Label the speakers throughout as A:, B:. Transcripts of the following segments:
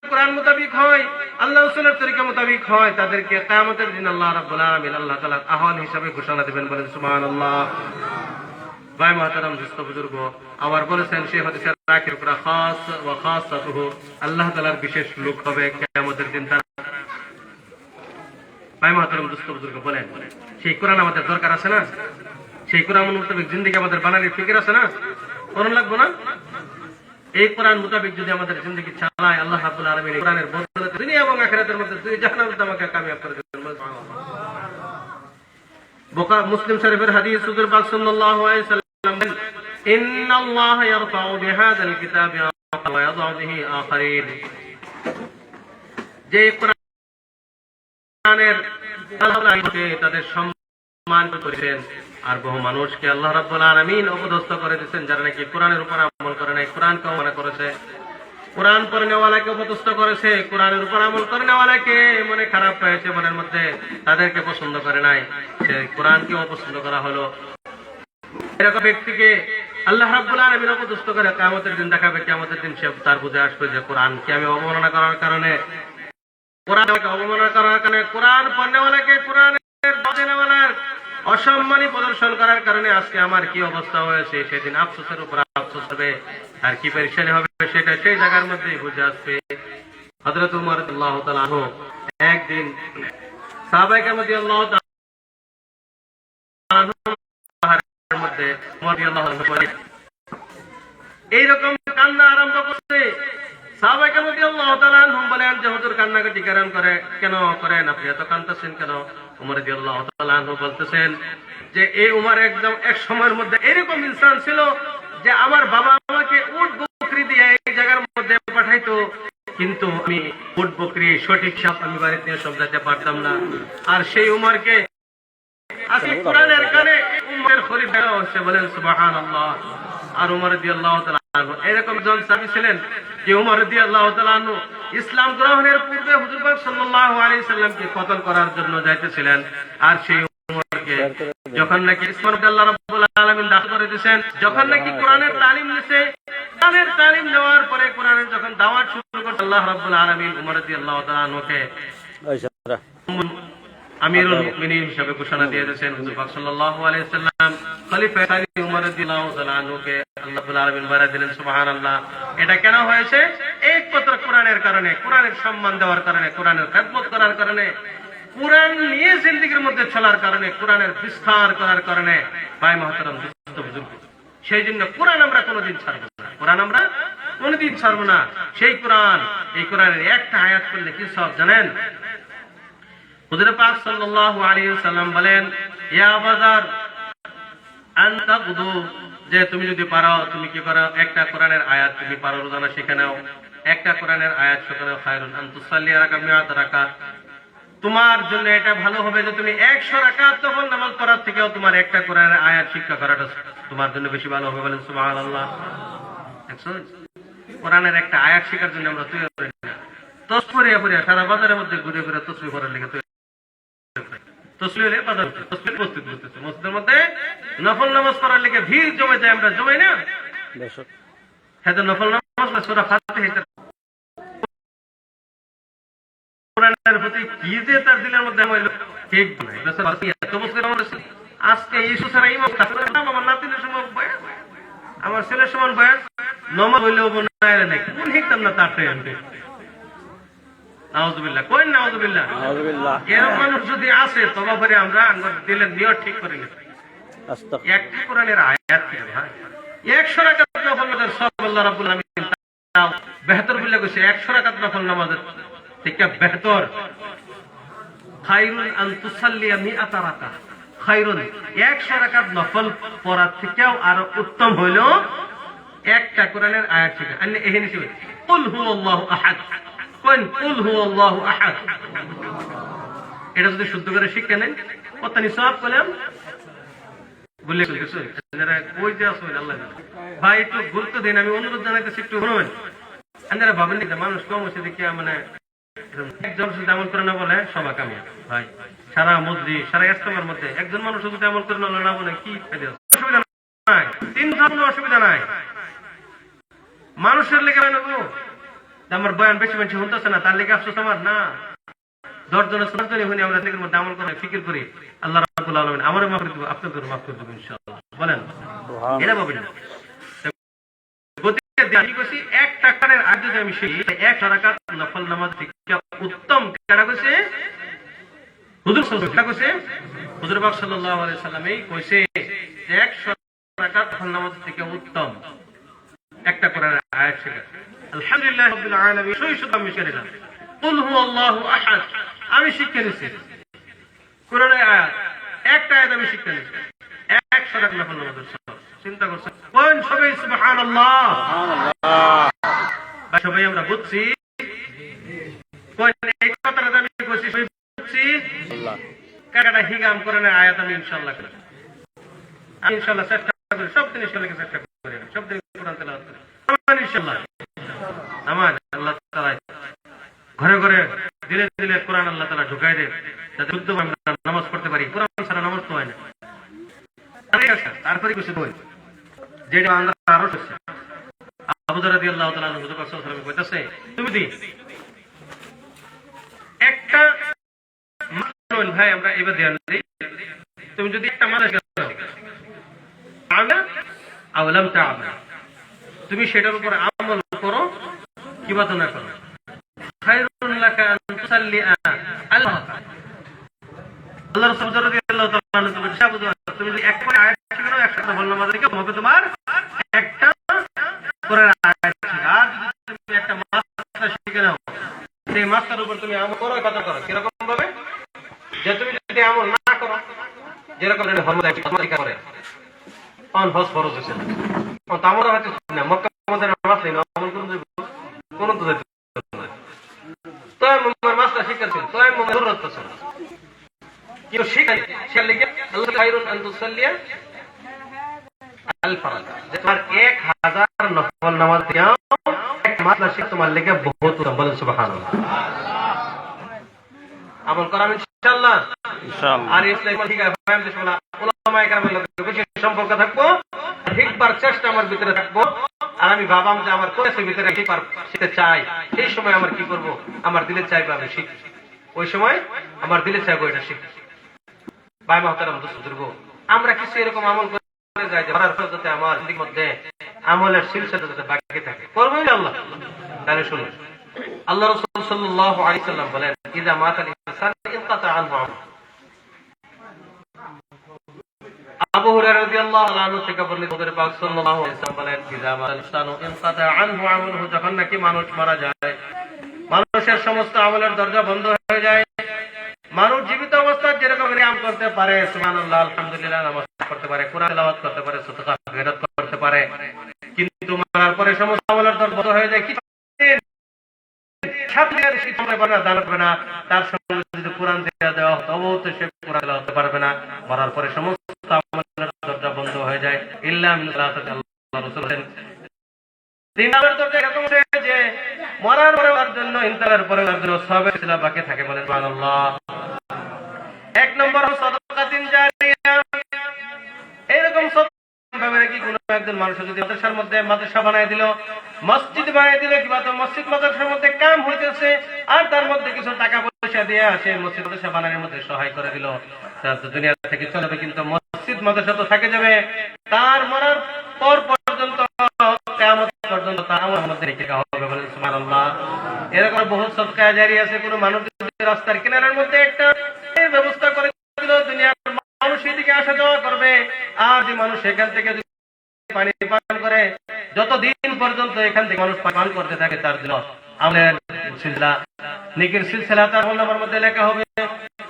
A: কোরআন মোতাবিক হয়, আল্লাহ রাসূলের তরিকা মোতাবিক হয়, তাদেরকে কিয়ামতের দিন আল্লাহ রাব্বুল আলামিন আল্লাহ তাআলার আহ্বান হিসেবে ঘোষণা দিবেন। বলেন সুবহানাল্লাহ। ভাই মুহতারাম দোস্ত বুজুর্গ, আবার বলেছেন সেই হাদিসের আখির পুরা খাস ওয়া খাসাতুহু, আল্লাহ তাআলার বিশেষ লোক হবে কিয়ামতের দিন তারা। ভাই মুহতারাম দোস্ত বুজুর্গ, বলেন সেই কোরআন আমাদের দরকার আছে না? সেই কোরআন মোতাবেক জিন্দেগি আমাদের বানানোর ফিকির আছে না? করণ লাগবো না? এই কোরআন মোতাবেক যদি আমাদের জিন্দেগি চালায়, আল্লাহ রাব্বুল আলামিন কোরআনের বদৌলতে দুনিয়া এবং আখিরাতের মধ্যে দুই জাহান্নামের আমাকে কামিয়াব করে দেবেন। বুখারী মুসলিম শরীফের হাদিস, হুজুর পাক সাল্লাল্লাহু আলাইহি সাল্লাম বলেন, ইন্নাল্লাহা ইয়ারফাউ বিহাযাল কিতাবি ওয়া ইয়াযউ বিহি আখারিন। যে কোরআনের আল্লাহকে তাদের সম্মান করেছেন, আর বহু মানুষকে আল্লাহ রাব্বুল আলামিন অপদস্থ করে দিয়েছেন যারা নাকি কোরআনের উপর আমল করে নাই, কোরআনকে অবমাননা করেছে, কোরআন পড়নেওয়ালাকে অপদস্থ করেছে, কোরআনের উপর আমল করেনেওয়ালাকে মনে খারাপ হয়েছে, মনের মধ্যে তাদেরকে পছন্দ করে নাই, সে কোরআনকে অপছন্দ করা হলো। এরকম ব্যক্তিকে আল্লাহ রাব্বুল আলামিন অপদস্থ করে কিয়ামতের দিন দেখাবে। কিয়ামতের দিন সে তার বুঝে আসবে যে কোরআনকে আমি অবমাননা করার কারণে, কোরআনকে অবমাননা করার কারণে, কোরআন পড়নেওয়ালাকে, কোরআনের বদেনেওয়ালার অসম্মানী প্রদর্শন করার কারণে আজকে আমার কি অবস্থা হয়েছে, সেদিন আফসোসের উপর আফসোস হবে, আর কি পেরেশানি হবে সেটা সেই জায়গার মধ্যেই বুঝে আসবে। হযরত উমর রাদিয়াল্লাহু তাআলা আনহু একদিন সাহাবায়ে কেরাম রাদিয়াল্লাহু তাআলা আনহুর মধ্যে উমর রাদিয়াল্লাহু আনহু এইরকম কান্না আরম্ভ করছে। সাহাবায়ে কেরাম রাদিয়াল্লাহু তাআলা আনহু বলেন যে হুজুর কান্নাকাটি কেন করেন, আপনি এত কাঁদতেছেন কেন? উমর রাদিয়াল্লাহু তাআলা আনহু বলতেছেন যে এই উমর একদম এক সময়ের মধ্যে এরকম ইনসান ছিল যে আমার বাবা আমাকে উট বকরি দিয়ে এই জায়গার মধ্যে পাঠাইতো, কিন্তু আমি উট বকরি সঠিক সাপ আমি বাড়িতে নিয়ে সমঝাতে পারতাম না। আর সেই উমরকে আজকে কোরআনের কানে উম্মতের খলিফা হচ্ছে, বলেন সুবহানাল্লাহ। আর উমর রাদিয়াল্লাহু তাআলা আনহু এরকম একজন সাহাবী ছিলেন যে উমর রাদিয়াল্লাহু তাআলা আনহু ইসলাম গ্রহণের পূর্বে হুজুর পাক সাল্লাল্লাহু আলাইহি সাল্লামকে কতল করার জন্য যাইতেছিলেন। আর সেই উমরকে যখন নাকি ইসলাম আল্লাহ রাব্বুল আলামিন দান করে দিয়েছেন, যখন নাকি কোরআনের তালিম নিছে, কোরআনের তালিম নেওয়ার পরে কোরআনের যখন দাওয়াত শুরু করতে আল্লাহ রাব্বুল আলামিন উমর রাদিয়াল্লাহু তাআলা আনহুকে আমিরুল মুমিনিন হিসেবে ঘোষণা দিয়ে দিয়েছেন। হুজুর পাক সাল্লাল্লাহু আলাইহি সাল্লাম খলিফা সানি উমর রাদিয়াল্লাহু তাআলা আনহুকে আল্লাহ রাব্বুল আলামিন বাড়ায় দিলেন। সুবহানাল্লাহ। এটা কেন হয়েছে? একমাত্র কোরআনের কারণে, কোরআনের সম্মান দেওয়ার কারণে, কোরআনের খেদমত করার কারণে, কোরআন নিয়ে জিন্দেগির মধ্যে চলার কারণে, কোরআনের বিস্তার করার কারণে। ভাই মুহতারাম দোস্ত বুজুর্গ, সেই জন্য কোরআন আমরা কোনোদিন ছাড়বো না, কোরআন আমরা কোনোদিন ছাড়বো না। সেই কোরআন, এই কোরআনের একটা আয়াত করলে কি সব জানেন? হুজুর পাক সাল্লাল্লাহু আলাইহি ওয়াসাল্লাম বলেন, ইয়া বাজার আনতা গুদু, যে তুমি যদি পারো, তুমি কি করো, একটা কোরআনের আয়াত তুমি পারো রোজানা শিখে নাও, একটা কোরআনের আয়াত শিখে নাও। খায়রুন আন তুসাল্লি রাকাত রাকাত, তোমার জন্য এটা ভালো হবে যে তুমি 100 রাকাত নফল নামাজ পড়ার থেকেও তোমার একটা কোরআনের আয়াত শিক্ষা করাটা তোমার জন্য বেশি ভালো হবে। বলেন সুবহানাল্লাহ। কোরআনের একটা আয়াত শেখার জন্য আমরা তৈরি করি না, তসবিহ পড়ে সারা বাজারের মধ্যে ঘুরে ঘুরে তসবিহ পড়ার লেগে মসজিদের মধ্যে নফল নামাজ পড়ার লেগে ভিড় জমে যায়, আমরা জমাই না? হ্যাঁ, নফল নামাজ সূরা ফাতিহা কোরআনের প্রতি কি যে তার দিলের মধ্যে হইল ঠিক নাই। এত বছর আজকে এই সুসারা ইমাম আমার নাতিনের সময় বয়স, আমার ছেলের সমান বয়স, নমাজ হইলেও বনায় নাই, কোন হিকতাম না তারটাই আনবে। নাউযুবিল্লাহ, কোন নাউযুবিল্লাহ, নাউযুবিল্লাহ। এরকম মানুষ যদি আসে তবা করে আমরা দিলের নিয়ত ঠিক করে নিই। একটা কোরআনের আয়াত কি ভাই, 100 রাকাত নফল নামাজ সব আল্লাহ রাব্বুল আলামিন তাও বেহতর বলে কইছে, 100 রাকাত নফল নামাজের থেকে বেহতর। খায়রুন আন তুসাল্লিয়া মিআতা রাকাত, খায়রুন 100 রাকাত নফল পড়ার থেকেও আরো উত্তম হলো একটা কোরআনের আয়াত শিখা। আন্নে এখানে শিখে কুল হুয়াল্লাহু আহাদ, কোন কুল হুয়াল্লাহু আহাদ, এটা যদি শুদ্ধ করে শিখে নেন কত নিসব কলম বলে কইছো আপনারা কই যে আসেন আল্লাহ ভাই, একটু গুরুত্ব দিন। আমি অনুরোধ জানাইতেছি, একটু শুনুন। আপনারা ভাবেন না মানুষ কম হচ্ছে দেখি মানে একজন শুধু আমল করে না বলে সবাই কামিয়াব। ভাই সারা মসজিদ সারা ইস্তেমার মধ্যে একজন মানুষ যদি আমল করে না বলে কি ফায়দা? অসুবিধা নাই, তিন ধরনের অসুবিধা নাই। মানুষের লেগে নেব, আমার বয়ান বেশি বেশি শুনতেছে না, তার লেগে আফসোস আমার না। 10 জনের সন্তানই হইনি আমরা নিজের মধ্যে আমল করে ফিকির করি, আল্লাহ রাব্বুল আলামিন আমারও মাফ করে দিব, আপনাদেরও মাফ করে দেব ইনশাআল্লাহ। বলেন এটা বলবেন না। গতিকে আমি কইছি 1 টাকার আগে যদি আমি শিখি 1 রাকাত নফল নামাজ থেকে উত্তম কেডা কইছে? হুজুর সাল্লাল্লাহু আলাইহি ওয়াসাল্লাম কইছে, হুজুর পাক সাল্লাল্লাহু আলাইহি ওয়াসাল্লামই কইছে 100 রাকাত নফল নামাজ থেকে উত্তম একটা কোরআনের আয়াত শেখা। আলহামদুলিল্লাহ রাব্বিল আলামিন শুধু আমি শিখে নিলাম কুল হুয়াল্লাহু আহাদ, আমি শিখে নিছি কোরআনের আয়াত, একটা আয়াত আমি শিখে নিছি 100 রাকাত নফল নামাজের সওয়াব। চিন্তা করছেন কোন সবাই সুবহানাল্লাহ সুবহানাল্লাহ সবাই আমরা বুঝছি কোন এই কথাটা আমি কইছি সবাই বুঝছি আল্লাহ কাটা হিগাম কোরআনের আয়াত আমি ইনশাআল্লাহ করি, আমি ইনশাআল্লাহ চেষ্টা করি সব দিন ইনশাআল্লাহ চেষ্টা করি সব দিন কোরআন তেলাওয়াত করি ইনশাআল্লাহ। নামাজ আল্লাহ তাআলা ঘরে ঘরে দিলে দিলে কোরআন আল্লাহ তাআলা ঢুকাই দেয় যাতে শুদ্ধ আমরা নামাজ পড়তে পারি। কোরআন ছাড়া নামাজ তো হয় না। তারপরে কিছু বই যেটা আমরা আরো হচ্ছে আবু যর রাদিয়াল্লাহু তাআলা হুজুর পাক সাল্লাল্লাহু আলাইহি ওয়াসাল্লাম কইতাছে তুমি দি একটা মাসল ভাই আমরা এবার ধ্যান দেই, তুমি যদি একটা মাস আমা আওলাম তাআমা তুমি সেটার উপর আমল করো কিবা তো না করো, খায়রুন লাকা আন তুসাল্লি আল্লাহ আল্লাহ রাসূল রাদিয়াল্লাহু তাআলা তুমি যদি এক করে আয়াত শিখো 100 নফল নামাজ থেকে হবে তোমার একটা কোরআন আয়াত শিখা। আর যদি তুমি একটা মাসলা শিখে নাও সেই মাসলার উপর তুমি আমল করো, কথা করো কিরকম ভাবে যে তুমি যদি আমল না করো যেরকম হরমত করে অন হজ ফরজ হচ্ছে না তো আমরা হচ্ছে না মক্কা মদিনা মাসলা না আমল করতে কোন তো যাইতে না তো আমার মাসলা শিখাচ্ছেন তো আমি মনে জরুরত আছে কেউ শিখাই সে লিখে আল্লাহ খায়রুন আন তুসাল্লিয়া আল ফারাজ যে তোমার 1000 নফল নামাজ থেকে এক মাসলা শিখ তোমার লিখে বহুত উত্তম। বলেন সুবহানাল্লাহ। আমল করা ইনশাআল্লাহ ইনশাআল্লাহ। আর ইসলাম ঠিক আছে ফাহিম দেশওয়ালা উলামায়ে কেরামের লগে বেশি সম্পর্ক থাকবো, ঠিকবার চেষ্টা আমার ভিতরে থাকবো। আর আমি ভাবাম যে আমার কোর্সের ভিতরে ঠিকবার শিখতে চাই, সেই সময় আমার কি করব? আমার দিলে চাইবে আমি শিখি, ওই সময় আমার দিলে চাইবো এটা শিখি। ভাই মহতারাম দোস্ত বুজুর্গ, আমরা কিছু এরকম আমল করে যাই যে করার পর যাতে আমার জিন্দেগির মধ্যে আমলের সিলসিলা যাতে বাকি থাকে, করবো ইনশাআল্লাহ। তাহলে শুনুন আল্লাহ রাসূল সাল্লাল্লাহু আলাইহি সাল্লাম বলেন ইযা মাতাল ইনসান ইনকাতা আনহু আমাল। আবু হুরায়রা রাদিয়াল্লাহু আনহু থেকে বর্ণিত হুজুর পাক সাল্লাল্লাহু আলাইহি সাল্লাম বলেন ইযা মাতাল ইনসানু ইনকাতা আনহু আমালহু, যখন নাকি মানুষ মারা যায় মানুষের সমস্ত আমলের দরজা বন্ধ হয়ে যায়। মানুষ জীবিত অবস্থায় যেরকম নিয়ম করতে পারে সুবহানাল্লাহ আলহামদুলিল্লাহ নামাজ পড়তে পারে, কোরআন তেলাওয়াত করতে পারে, সাদকা খয়রাত করতে পারে, কিন্তু মরার পরে সমস্ত আমলের দরজা বন্ধ হয়ে যায়। কি ছাত্রের শিক্ষা পাবে না, দান করবে না, তার সঙ্গে যদি কোরআন দেওয়া হতো তবুও তো সে কোরআন তেলাওয়াত করতে পারবে না। মরার পরে সমস্ত আমলের দরজা বন্ধ হয়ে যায় ইল্লা মিন সালাতি। আল্লাহ রাসূল বলেন তিন নম্বর দরজা এরকম যে মরার পরে তার জন্য ইন্তেকালের পরে তার জন্য সওয়াবের সিলসিলা বাকি থাকে। বলেন সুবহানাল্লাহ। এক নম্বর হলো সাদাকাতুন জারিয়া। এরকম ভাবে কি কোন একজন মানুষ যদি মাদ্রাসার মধ্যে মাদ্রাসা বানায় দিল, মসজিদ বানায় দিল, কিংবা তো মসজিদ মাদ্রাসার মধ্যে কাম হইতেছে আর তার মধ্যে কিছু টাকা পয়সা দিয়ে আসে মসজিদ মাদ্রাসা বানানোর মধ্যে সহায় করে দিল, তার তো দুনিয়া থেকে চলে যাবে, কিন্তু মসজিদ মাদ্রাসা তো থেকে যাবে। তার মরার পর পর্যন্ত কিয়ামত পর্যন্ত তার আমলের মধ্যে রেখে হবে। বলেন সুবহানাল্লাহ। এরকম বহু সদকা জারিয়া আছে। কোন মানুষ যদি রাস্তার কিনারার মধ্যে একটা ব্যবস্থা করে দিল, দুনিয়ার মানুষ এদিকে আসা যাওয়া করবে, আর যে মানুষ এখান থেকে পানি পান করে যতদিন পর্যন্ত এখান থেকে মানুষ পান করতে থাকে তার জন্য আমলের সিলসিলা নেকির সিলসিলা তার আমলের মধ্যে লেখা হবে।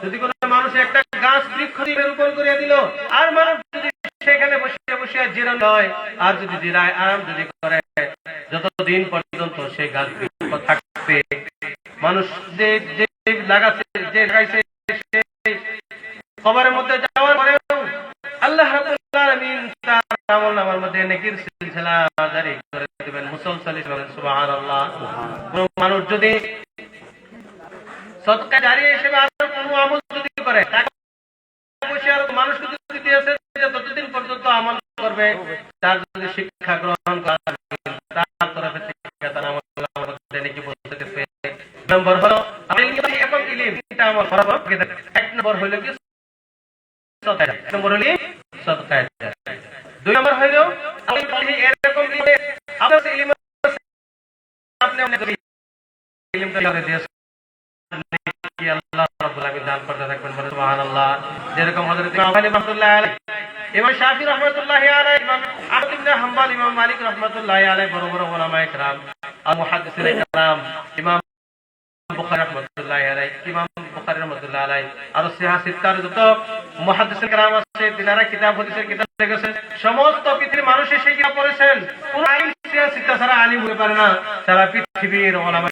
A: যদি কোনো মানুষ একটা গাছ বৃক্ষ দিয়ে রোপণ করে দিল আর মানুষ যদি সেখানে বসে বসে জিরানো হয় আর যদি জিরায় আরাম যদি করে যতদিন পর্যন্ত সেই গাছ বৃক্ষ থাকবে, মানুষ যে লাগাচ্ছে যে লাগাইছে কবরের মধ্যে যাওয়ার পরে আল্লাহ রাব্বুল আলামিন তার আমলনামার মধ্যে নেকির সিলসিলা জারি করে দিবেন মুসলসল। সুবহানাল্লাহ। কোন মানুষ যদি সদকা জারি হিসেবে আর কোন আমল যদি করে, টাকা পয়সা আর মানুষকে যদি দিয়েছে ততদিন পর্যন্ত আমল করবে, তার যদি শিক্ষা গ্রহণ করা তার তরফে থেকে তার আমলনামার মধ্যে নেকি নম্বর হলো এখন ইলম এটা আমার বরাবর এক নম্বর হলো কি সদকা, এক নম্বর হলো সদকা, দুই নম্বর হলো এরকম আপনার ইলম আপনি ইলমটা করে দিয়েছেন কি আল্লাহ রাব্বুল আলামিন দান করতে থাকবেন, বলে সুবহানাল্লাহ। যেরকম হযরত ইমাম আলী রাহমাতুল্লাহি আলাইহি, ইমাম শাফি রাহমাতুল্লাহি আলাইহি, ইমাম আহমদ ইবনে হাম্বল, ইমাম মালিক রাহমাতুল্লাহি আলাইহি, বড় বড় উলামায়ে কেরাম আর মুহাদ্দিসিনে কেরাম, ইমাম বুখারী রাহমাতুল্লাহি আলাইহি, ইমাম বুখারী রাহমাতুল্লাহি আলাইহি আর সিহাসিত্তার যত মুহাদ্দিসিনে কেরাম আছে তিনারা কিতাব হাদিসের কিতাব লিখেছেন। সমস্ত পৃথিবীর মানুষ সেই কিতাব পড়েছেন। কোন আলিম সিহাসিত্তা ছাড়া আলিম হতে পারে না। সারা পৃথিবীর উলামা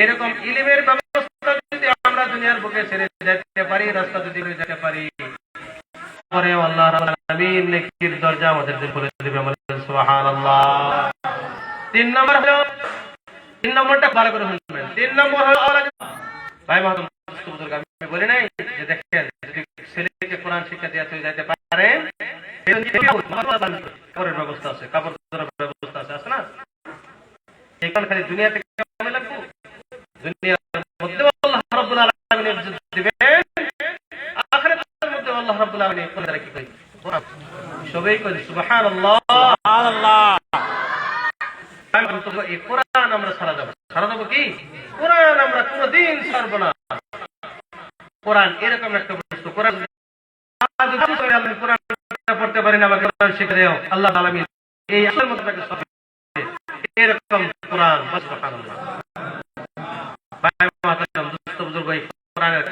A: এরকম ইলমের ব্যবস্থা যদি আমরা দুনিয়ার বুকে ছেড়ে যেতে পারি, রাস্তা যদি যেতে পারি, পরে আল্লাহ রাব্বুল আলামিন নেকির দরজা আমাদের জন্য খুলে দিবেন, সুবহানাল্লাহ। তিন নম্বরটা ভালো করে শুনবেন। তিন নম্বর হলো ভাই মহতরম বুজুর্গ, আমি বলি নাই যে দেখেন যদি ছেলেকে কোরআন শিক্ষা দিয়ে চলে যেতে পারেন, কাপড়ের ব্যবস্থা আছে, কাপড় ব্যবস্থা আছে, আছে না? এইখানে খালি দুনিয়া থেকে আমি লাগবো, দুনিয়ার মধ্যে আল্লাহ রাব্বুল আলামিন ইজ্জত দিবেন, আখিরাতের মধ্যে আল্লাহ রাব্বুল আলামিন কোন দ্বারা কি কই সবাই কই সুবহানাল্লাহ, সুবহানাল্লাহ। এই কোরআন আমরা সারা দেব কি? কোরআন আমরা কোনদিন ছাড়ব না। কোরআন এরকম একটা বস্তু, কোরআন পড়তে পারি না, আমাকে কোরআন শিখে দেও আল্লাহ আলামিন এই আসলের মধ্যে এরকম কোরআন, সুবহানাল্লাহ। ভাই মাতারাম দোস্ত বুজুর্গ, এই কোরআনের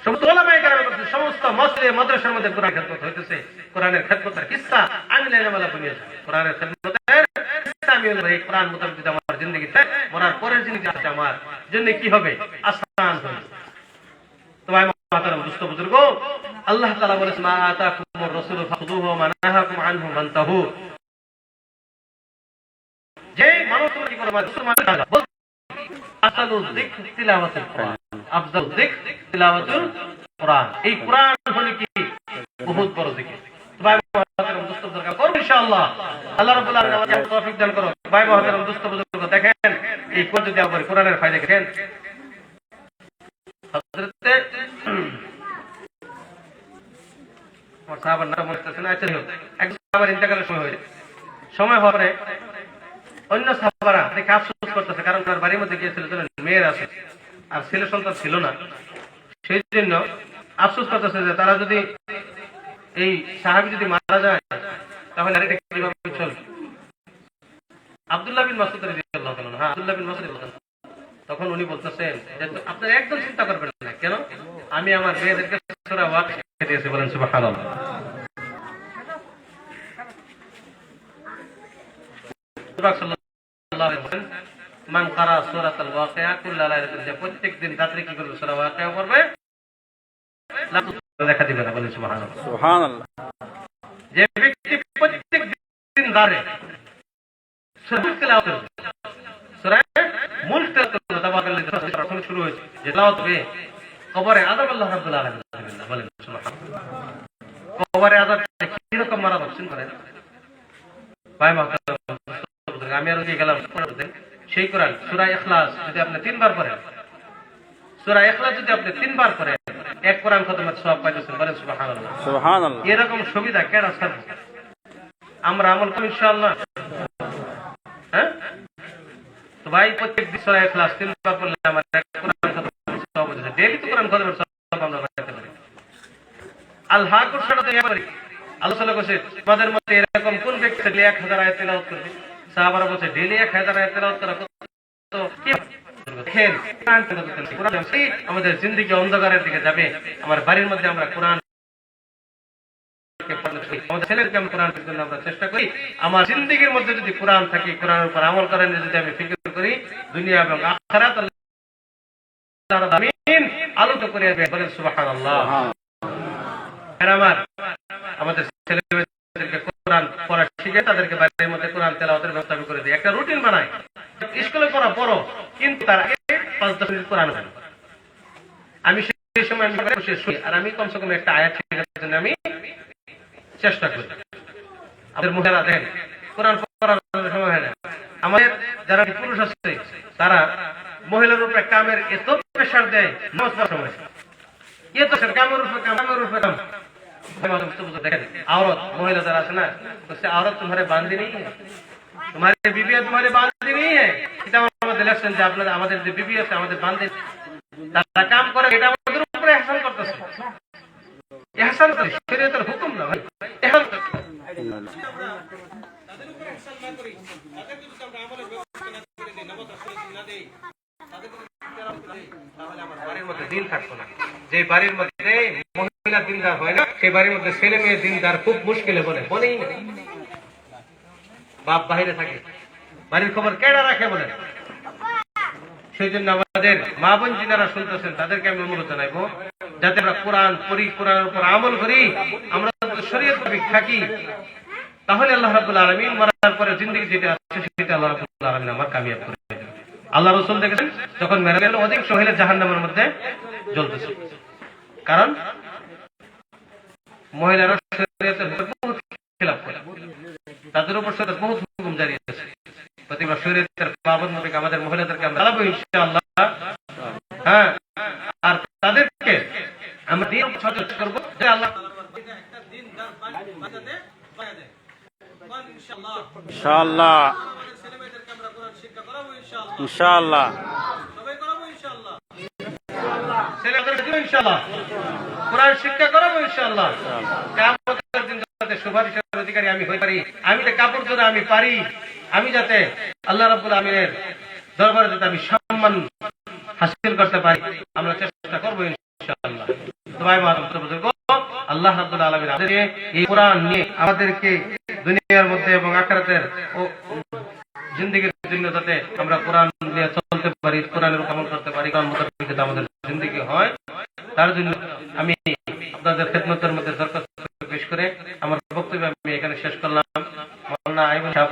A: সমস্ত উলামায়ে কেরামের মধ্যে, সমস্ত মসজিদে মাদ্রাসার মধ্যে কোরআন খেদমত হইতেছে। কোরআনের খেদমতের কিসসা আমি লাইলামালা বুনিয়েছি। কোরআনের খেদমতের কিসসা আমি এই কোরআন মোতাবেক যদি আমার জিন্দেগিতে মরার পরের জিন্দেগি আছে আমার জন্য কি হবে? আসান হবে। তো ভাই মাতারাম দোস্ত বুজুর্গ, আল্লাহ তাআলা বলেছেন মা আতাকুমুর রাসূলু ফাখুযুহু ওয়া মা নাহাকুম আনহু ফান্তাহু। যে মানুষ কি করে আফজালুল যিকর তিলাওয়াতুল কোরআন, আফজালুল যিকর তিলাওয়াতুল কোরআন। এই কোরআন হলো কি বহুত বড় জিকির। ভাই মাতারাম দোস্ত বুজুর্গ, করব ইনশাআল্লাহ। আল্লাহ রাব্বুল আলামিন আমাদের তৌফিক দান করুন। ভাই মাতারাম দোস্ত বুজুর্গ, দেখেন এই কোরআন যদি আমরা কোরআনের ফায়দা দেখেন, হযরত সাহাবার নাম মনে আছে, একজন সাহাবার ইন্তেকালের সময় হওয়ার পরে অন্য সাহাবারা দেখে আফসোস করতেছে, কারণ তার বাড়ির মধ্যে গিয়েছিল মেয়ের আছে আর ছেলে সন্তান ছিল না। সেই জন্য আফসোস করতেছে যে তারা যদি এই সাহাবী যদি মারা যায় তাহলে আর এটা কিভাবে চলবে। আব্দুল্লাহ বিন মাসউদ রাদিয়াল্লাহু তাআলা, হ্যাঁ আব্দুল্লাহ বিন মাসউদ, তখন উনি বলতেছেন যে আপনারা একদম চিন্তা করবেন না, কেন আমি আমার মেয়েদেরকে সূরা ওয়াকিয়া দিয়েছি, বলেন সুবহানাল্লাহ। মান কারা সূরাতুল ওয়াকিয়া কুল্লা লাইলাতিন, যে প্রত্যেকদিন রাতে কি করবে? সূরা ওয়াকিয়া পড়বে, দেখা দিবে না, বলেন সুবহানাল্লাহ, সুবহানাল্লাহ। যে ব্যক্তি প্রত্যেকদিন রাতে সূরা তেলাওয়াত করবে, সূরা মুলক তেলাওয়াত করবে, শুরু হয়েছে যে তেলাওয়াত হবে, কবরে আযাব আল্লাহ রাব্বুল আলামিন, বলেন সুবহানাল্লাহ। কবরে আযাব কি রকম মারা হচ্ছেন করেন ভাই মাতারাম, আমি আর ওই গেলাম সেই কোরআন সূরা ইখলাস যদি আপনি 3 বার পড়েন, সূরা ইখলাস যদি আপনি 3 বার পড়েন, এক কোরআন খতমের সওয়াব পাইতেছেন, বলেন সুবহানাল্লাহ, সুবহানাল্লাহ। এরকম সুবিধা কেডা ছাড়ব? আমরা আমল করি ইনশাআল্লাহ। হ্যাঁ তো ভাই, প্রত্যেক দিন সূরা ইখলাস 3 বার পড়লে আমার এক কোরআন খতমের সওয়াব হচ্ছে। ডেইলি তো কোরআন খতমের সওয়াব আমরা পাইতে পারি। আল হাকুর সাথে এবারে আলোচনা করছে তোমাদের মধ্যে এরকম কোন ব্যক্তি 1000 আয়াত তেলাওয়াত করবে? সাহাবারা বলছে ডেইলি 1000 আয়াত তেলাওয়াত করা তো কি দেখেন, কোরআন আমাদের জিন্দেগি অন্ধকারের দিকে যাবে। আমার বাড়ির মধ্যে আমরা কোরআন আমাদের ছেলেদেরকে আমি কোরআন পড়ার জন্য আমরা চেষ্টা করি। আমার জিন্দেগির মধ্যে যদি কোরআন থাকে, কোরআনের উপর আমল করেন, যদি আমি ফিকির করি, দুনিয়া এবং আখিরাত আল্লাহ আমিন আলোকিত করে দেবে, বলেন সুবহানাল্লাহ। আমার আমাদের ছেলেদেরকে কোরআন পড়া শিখে তাদেরকে বাড়ির মধ্যে কোরআন তেলাওয়াতের ব্যবস্থা করে দিই, একটা রুটিন বানাই। স্কুলে পড়ো, কিন্তু তার আগে 5-10 মিনিট কোরআন জানি। আমি সেই সময় আমি বসে শুই, আর আমি কমসে কম একটা আয়াত শেখার জন্য আমি চেষ্টা করি। আমাদের মহিলারা দেখেন কোরআন পড়ার সময় আমাদের যারা পুরুষ আছে তারা মহিলার উপরে কামের এত প্রেশার দেয় নামাজ পড়ার সময়, এত কামের উপরে কাম। দেখেন औरत महिला जरा আছে না, उससे औरत तुम्हारे बांधी नहीं है, तुम्हारे बीबी तुम्हारे बांधी नहीं है। এটা আমাদের লেসন যে আপনাদের আমাদের যে বিবি আছে আমাদের বাঁধে তারা কাম করে, এটা আমাদের উপরে ইহসান করতেছে। ইহসান করে শরীয়তের হুকুম না ভাই, ইহসান তাদের উপরে ইহসান না করি, তাদেরকে যদি আমরা আমলের ব্যবস্থা না করে দেই, নামাজ না দেই, তাদেরকে তাহলে আমার বাড়ির মধ্যে দিন থাকতো না। যে বাড়ির মধ্যে মহিলা দিনদার হয় না, সেই বাড়ির মধ্যে ছেলে মেয়ে দিনদার খুব মুশকিলে বলেই না। বাপ বাইরে থাকে, বাড়ির খবর কেডা রাখে বলে। সেই জন্য আমাদের মা বোন যিনারা শুনতেছেন তাদেরকে আমি অনুরোধ জানাইবো যাতে আমরা কোরআন পড়ি, কোরআনের উপর আমল করি, আমরা শরীয়ত মাফিক থাকি, তাহলে আল্লাহ রাব্বুল আলামিন মরার পরে জিন্দেগি যেটা আছে সেটা আল্লাহ রাব্বুল আলামিন আমার কামিয়াব করে দেবেন। আল্লাহ রাসূল দেখেছেন যখন মেরে গেল অধিক মহিলা জাহান্নামের মধ্যে জ্বলতেছে, কারণ মহিলারা শরীয়তের বহুত খিলাফ করে, তাদের উপর শরীয়ত বহুত হুকুম জারি আছে। প্রতিবার শরীয়তের পাবন্দ থেকে আমাদের মহিলাদেরকে আমরা চালাবো ইনশাআল্লাহ। হ্যাঁ, আর তাদেরকে আমরা দিন সচেতন করব যে আল্লাহ একটা দিন দার বাজাতে বাজাতে ইনশাআল্লাহ ইনশাআল্লাহ ছেলেমেয়েদেরকে আমরা কোরআন শিক্ষা করাবো ইনশাআল্লাহ ইনশাআল্লাহ সবাই করাবো ইনশাআল্লাহ ইনশাআল্লাহ ছেলেমেয়েদেরকে ইনশাআল্লাহ কোরআন শিক্ষা করাবো ইনশাআল্লাহ। কিয়ামতের দিন যাতে সুপারিশের অধিকারী আমি হই পারি, আমি যে কাপড় ধরে আমি পারি, আমি যাতে আল্লাহ রাব্বুল আমিনের দরবারে যাতে আমি সম্মান হাসিল করতে পারি, আমরা চেষ্টা করবো ইনশাআল্লাহ। তো ভাই বুজুর্গ, আল্লাহ রাব্বুল আলামিন আমাদেরকে এই কোরআন নিয়ে আমাদেরকে দুনিয়ার মধ্যে এবং আখিরাতের ও জিন্দেগির জন্য যাতে আমরা কোরআন নিয়ে চলতে পারি, কোরআনের আমল করতে পারি, কোরআন মোতাবেক যাতে আমাদের জিন্দেগি হয়, তার জন্য আমি আপনাদের খেদমতের মধ্যে দরখাস্ত পেশ করে আমার বক্তব্য আমি এখানে শেষ করলাম। মাওলানা আইমান সাহেব